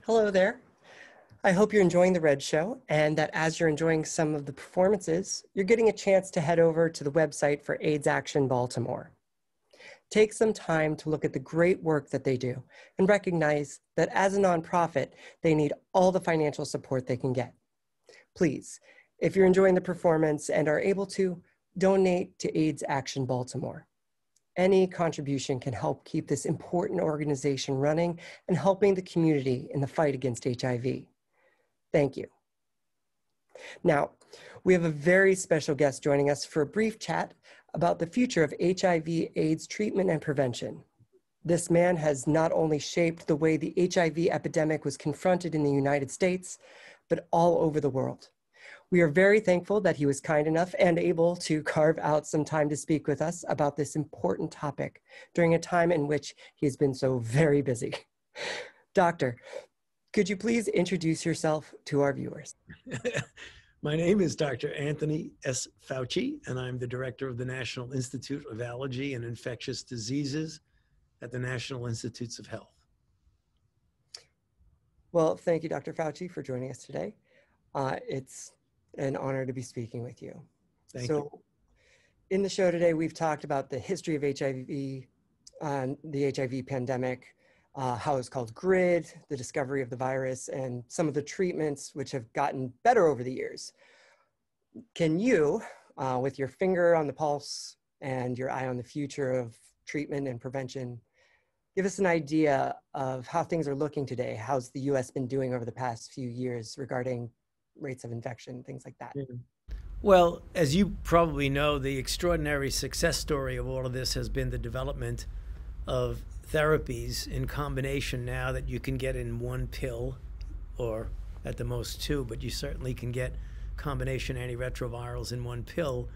Hello there. I hope you're enjoying the Red Show and that as you're enjoying some of the performances, you're getting a chance to head over to the website for AIDS Action Baltimore. Take some time to look at the great work that they do and recognize that as a nonprofit, they need all the financial support they can get. Please, if you're enjoying the performance and are able to, donate to AIDS Action Baltimore. Any contribution can help keep this important organization running and helping the community in the fight against HIV. Thank you. Now, we have a very special guest joining us for a brief chat about the future of HIV/AIDS treatment and prevention. This man has not only shaped the way the HIV epidemic was confronted in the United States, but all over the world. We are very thankful that he was kind enough and able to carve out some time to speak with us about this important topic during a time in which he has been so very busy. Doctor, could you please introduce yourself to our viewers? My name is Dr. Anthony S. Fauci, and I'm the director of the National Institute of Allergy and Infectious Diseases at the National Institutes of Health. Well, thank you, Dr. Fauci, for joining us today. It's an honor to be speaking with you. Thank you. In the show today, we've talked about the history of HIV, the HIV pandemic, how it's called GRID, the discovery of the virus, and some of the treatments which have gotten better over the years. Can you, with your finger on the pulse and your eye on the future of treatment and prevention, give us an idea of how things are looking today? How's the US been doing over the past few years regarding rates of infection, things like that? Well, as you probably know, the extraordinary success story of all of this has been the development of therapies in combination now that you can get in one pill, or at the most two, but you certainly can get combination antiretrovirals in one pill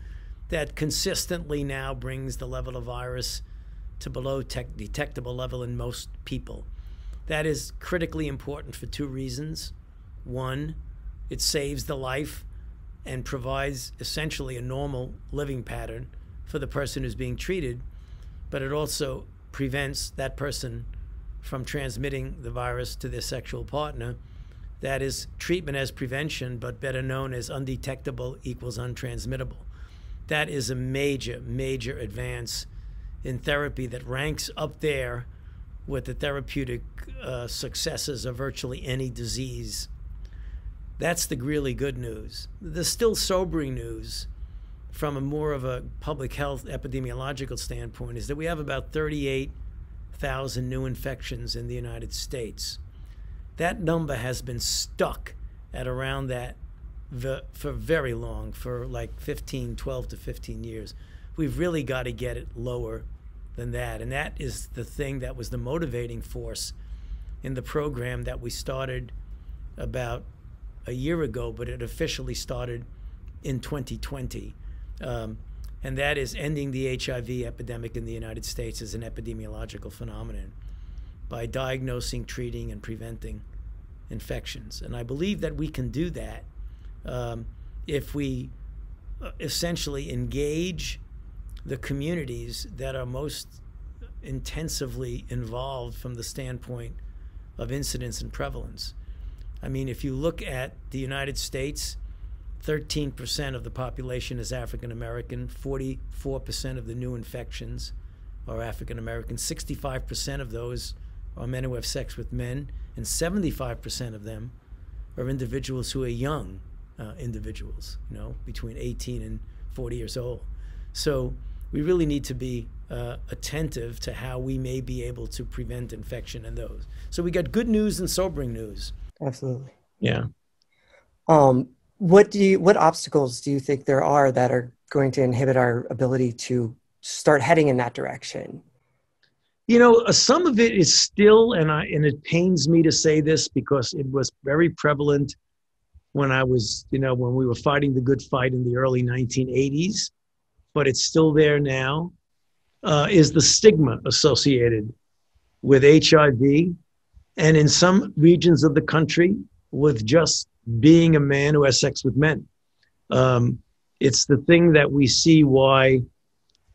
that consistently now brings the level of virus to below detectable level in most people. That is critically important for two reasons. One, it saves the life and provides essentially a normal living pattern for the person who's being treated, but it also prevents that person from transmitting the virus to their sexual partner. That is treatment as prevention, but better known as undetectable equals untransmittable. That is a major, major advance in therapy that ranks up there with the therapeutic successes of virtually any disease. That's the really good news. The still sobering news from a more of a public health epidemiological standpoint is that we have about 38,000 new infections in the United States. That number has been stuck at around that for very long, for like 12 to 15 years. We've really got to get it lower than that. And that is the thing that was the motivating force in the program that we started about a year ago, but it officially started in 2020. And that is ending the HIV epidemic in the United States as an epidemiological phenomenon by diagnosing, treating, and preventing infections. And I believe that we can do that if we essentially engage the communities that are most intensively involved from the standpoint of incidence and prevalence. I mean, if you look at the United States, 13% of the population is African American, 44% of the new infections are African American, 65% of those are men who have sex with men, and 75% of them are individuals who are young individuals, you know, between 18 and 40 years old. So we really need to be attentive to how we may be able to prevent infection in those. So we got good news and sobering news. Absolutely. Yeah. What obstacles do you think there are that are going to inhibit our ability to start heading in that direction? You know, some of it is still, and it pains me to say this because it was very prevalent when I was, when we were fighting the good fight in the early 1980s, but it's still there now, is the stigma associated with HIV, and in some regions of the country with just being a man who has sex with men. It's the thing that we see why,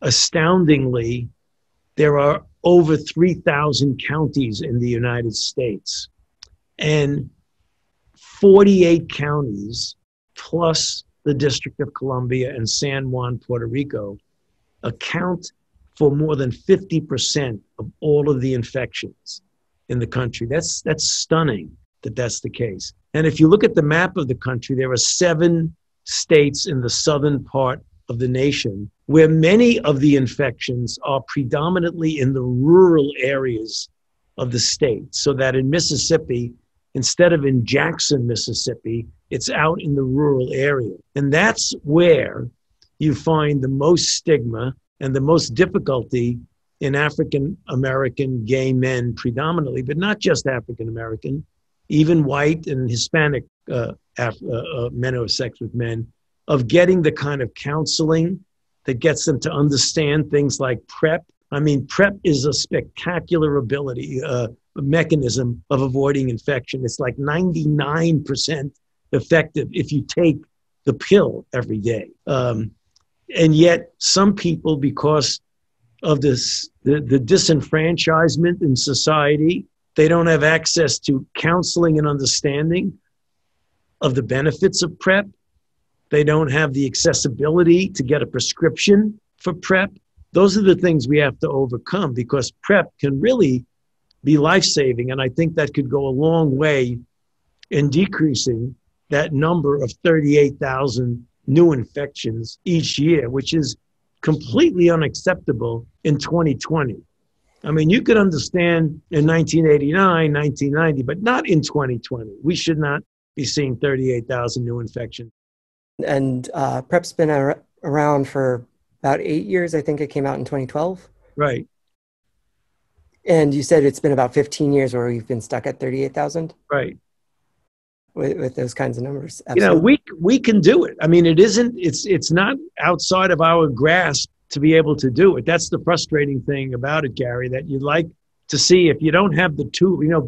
astoundingly, there are over 3,000 counties in the United States. And 48 counties, plus the District of Columbia and San Juan, Puerto Rico, account for more than 50% of all of the infections in the country. That's stunning that that's the case. And if you look at the map of the country, there are 7 states in the southern part of the nation where many of the infections are predominantly in the rural areas of the state. So that in Mississippi, instead of in Jackson, Mississippi, it's out in the rural area. And that's where you find the most stigma and the most difficulty in African-American gay men predominantly, but not just African-American, even white and Hispanic men who have sex with men, of getting the kind of counseling that gets them to understand things like PrEP. I mean, PrEP is a spectacular ability, mechanism of avoiding infection. It's like 99% effective if you take the pill every day. And yet some people, because of this, the disenfranchisement in society, they don't have access to counseling and understanding of the benefits of PrEP. They don't have the accessibility to get a prescription for PrEP. Those are the things we have to overcome, because PrEP can really be life-saving. And I think that could go a long way in decreasing that number of 38,000 new infections each year, which is completely unacceptable in 2020. I mean, you could understand in 1989, 1990, but not in 2020. We should not be seeing 38,000 new infections. And PrEP's been around for about 8 years. I think it came out in 2012. Right. And you said it's been about 15 years where we've been stuck at 38,000? Right. With those kinds of numbers. Absolutely. You know, we can do it. I mean, it's not outside of our grasp to be able to do it. That's the frustrating thing about it, Gary, that you'd like to see if you don't have the tool. You know,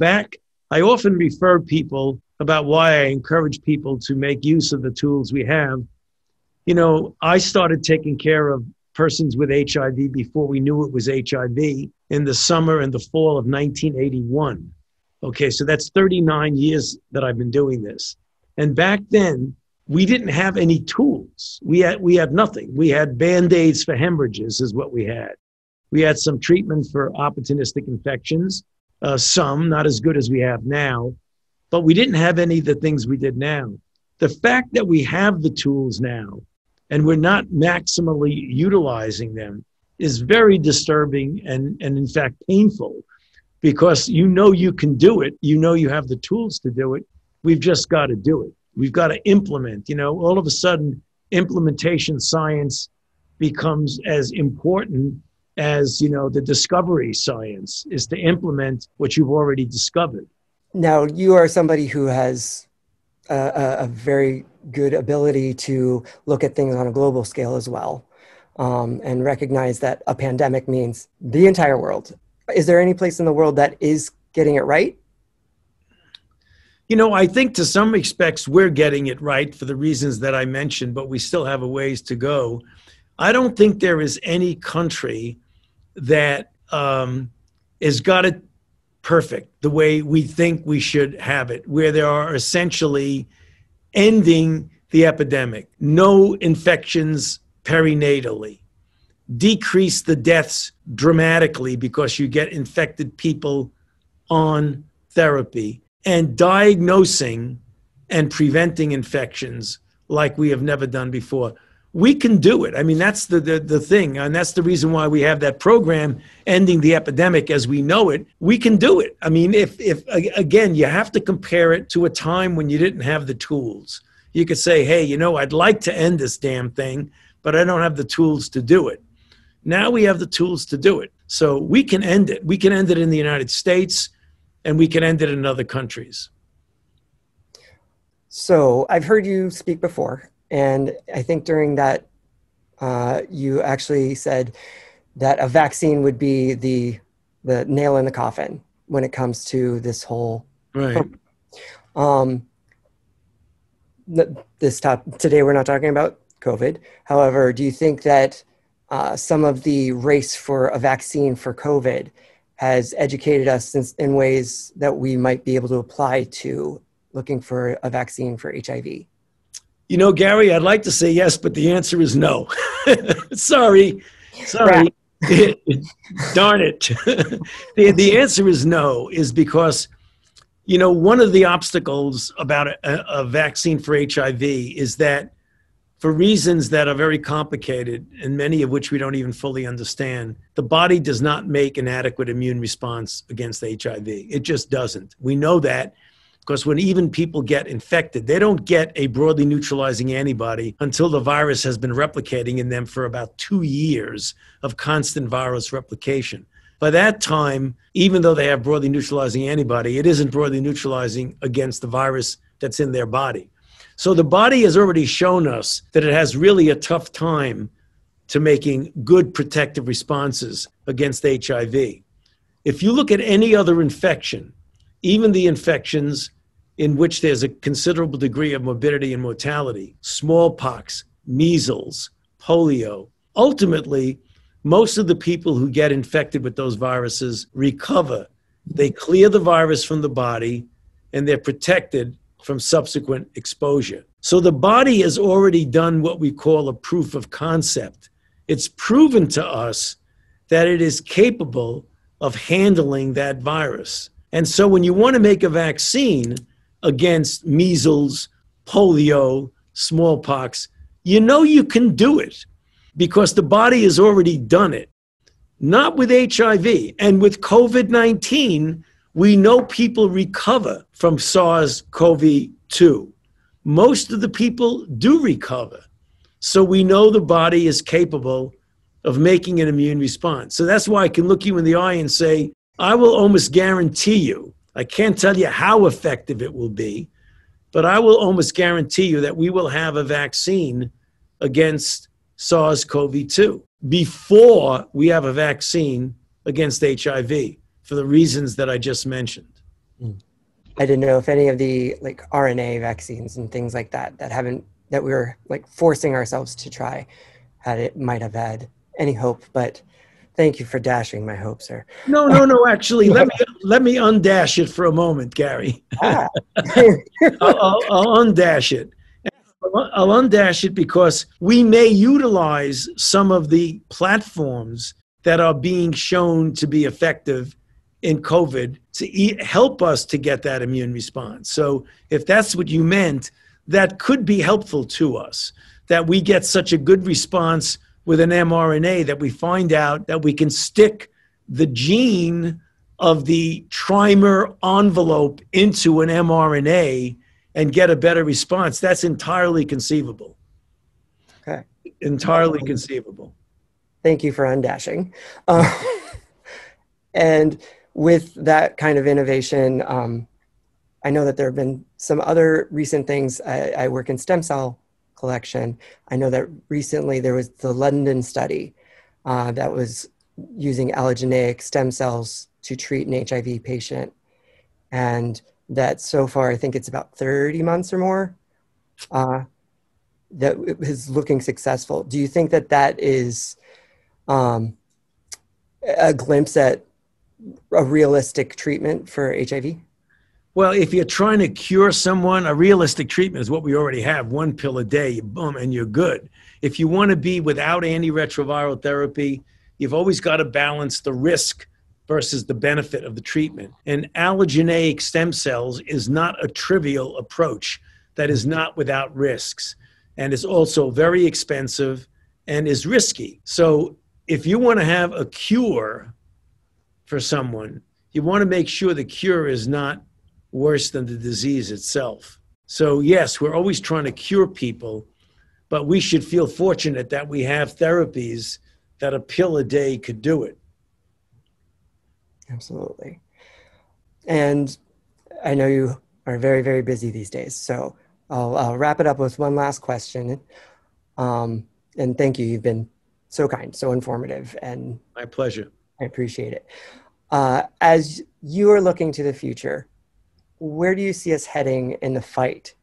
I often refer people about why I encourage people to make use of the tools we have. You know, I started taking care of persons with HIV before we knew it was HIV in the summer and the fall of 1981. Okay, so that's 39 years that I've been doing this. And back then, we didn't have any tools. We had nothing. We had Band-Aids for hemorrhages is what we had. We had some treatment for opportunistic infections, some, not as good as we have now, but we didn't have any of the things we did now. The fact that we have the tools now and we're not maximally utilizing them is very disturbing and in fact painful, because you know you can do it. You know you have the tools to do it. We've just got to do it. We've got to implement. You know, all of a sudden, implementation science becomes as important as, you know, the discovery science is to implement what you've already discovered. Now, you are somebody who has a very good ability to look at things on a global scale as well, and recognize that a pandemic means the entire world. Is there any place in the world that is getting it right? You know, I think to some respects we're getting it right for the reasons that I mentioned, but we still have a ways to go. I don't think there is any country that has got it perfect the way we think we should have it, where they are essentially ending the epidemic, no infections perinatally, decrease the deaths dramatically because you get infected people on therapy, and diagnosing and preventing infections like we have never done before. We can do it. I mean, that's the thing. And that's the reason why we have that program, Ending the Epidemic as We Know It. We can do it. I mean, if again, you have to compare it to a time when you didn't have the tools. You could say, hey, you know, I'd like to end this damn thing, but I don't have the tools to do it. Now we have the tools to do it. So we can end it. We can end it in the United States, and we can end it in other countries. So I've heard you speak before, and I think during that, you actually said that a vaccine would be the nail in the coffin when it comes to this whole. Right. Today we're not talking about COVID. However, do you think that some of the race for a vaccine for COVID has educated us in ways that we might be able to apply to looking for a vaccine for HIV? You know, Gary, I'd like to say yes, but the answer is no. Sorry. Darn it. The answer is no, is because, you know, one of the obstacles about a vaccine for HIV is that for reasons that are very complicated and many of which we don't even fully understand, the body does not make an adequate immune response against HIV. It just doesn't. We know that because when even people get infected, they don't get a broadly neutralizing antibody until the virus has been replicating in them for about 2 years of constant virus replication. By that time, even though they have broadly neutralizing antibody, it isn't broadly neutralizing against the virus that's in their body. So the body has already shown us that it has really a tough time to making good protective responses against HIV. If you look at any other infection, even the infections in which there's a considerable degree of morbidity and mortality, smallpox, measles, polio, ultimately, most of the people who get infected with those viruses recover. They clear the virus from the body and they're protected from subsequent exposure. So the body has already done what we call a proof of concept. It's proven to us that it is capable of handling that virus. And so when you want to make a vaccine against measles, polio, smallpox, you know you can do it because the body has already done it. Not with HIV. And with COVID-19, we know people recover from SARS-CoV-2. Most of the people do recover. So we know the body is capable of making an immune response. So that's why I can look you in the eye and say, I will almost guarantee you, I can't tell you how effective it will be, but I will almost guarantee you that we will have a vaccine against SARS-CoV-2 before we have a vaccine against HIV for the reasons that I just mentioned. I didn't know if any of the like RNA vaccines and things like that that we were like forcing ourselves to try might have had any hope, but thank you for dashing my hope, sir. No. Actually, let me undash it for a moment, Gary. I'll undash it. I'll undash it because we may utilize some of the platforms that are being shown to be effective in COVID to help us to get that immune response. So if that's what you meant, that could be helpful to us, that we get such a good response with an mRNA that we find out that we can stick the gene of the trimer envelope into an mRNA and get a better response. That's entirely conceivable. Okay. Entirely conceivable. Thank you for undashing. And with that kind of innovation, I know that there have been some other recent things. I work in stem cell collection. I know that recently there was the London study that was using allogeneic stem cells to treat an HIV patient. And that so far, I think it's about 30 months or more, that is looking successful. Do you think that that is a glimpse at a realistic treatment for HIV? Well, if you're trying to cure someone, a realistic treatment is what we already have. 1 pill a day, boom, and you're good. If you want to be without antiretroviral therapy, you've always got to balance the risk versus the benefit of the treatment. And allogeneic stem cells is not a trivial approach that is not without risks and is also very expensive and is risky. So if you want to have a cure for someone, you want to make sure the cure is not worse than the disease itself. So yes, we're always trying to cure people, but we should feel fortunate that we have therapies that a pill a day could do it. Absolutely. And I know you are very, very busy these days, so I'll wrap it up with one last question. And thank you. You've been so kind, so informative, and my pleasure. I appreciate it. As you are looking to the future, where do you see us heading in the fight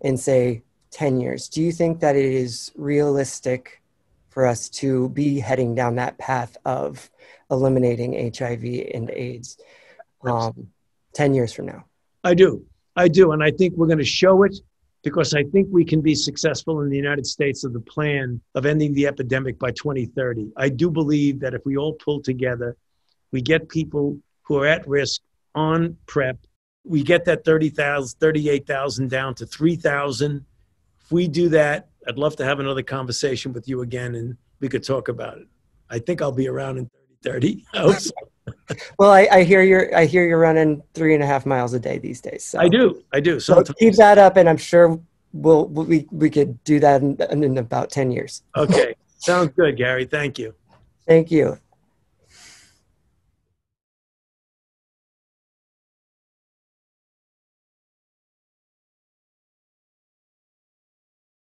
in, say, 10 years? Do you think that it is realistic for us to be heading down that path of eliminating HIV and AIDS 10 years from now? I do. And I think we're going to show it, because I think we can be successful in the United States of the plan of ending the epidemic by 2030. I do believe that if we all pull together, we get people who are at risk on PrEP, we get that 38,000 down to 3,000. If we do that, I'd love to have another conversation with you again, and we could talk about it. I think I'll be around in 30. I hope so. Well, I hear you're running 3.5 miles a day these days. So. I do. So keep that up, and I'm sure we could do that in about 10 years. Okay. Sounds good, Gary. Thank you. Thank you.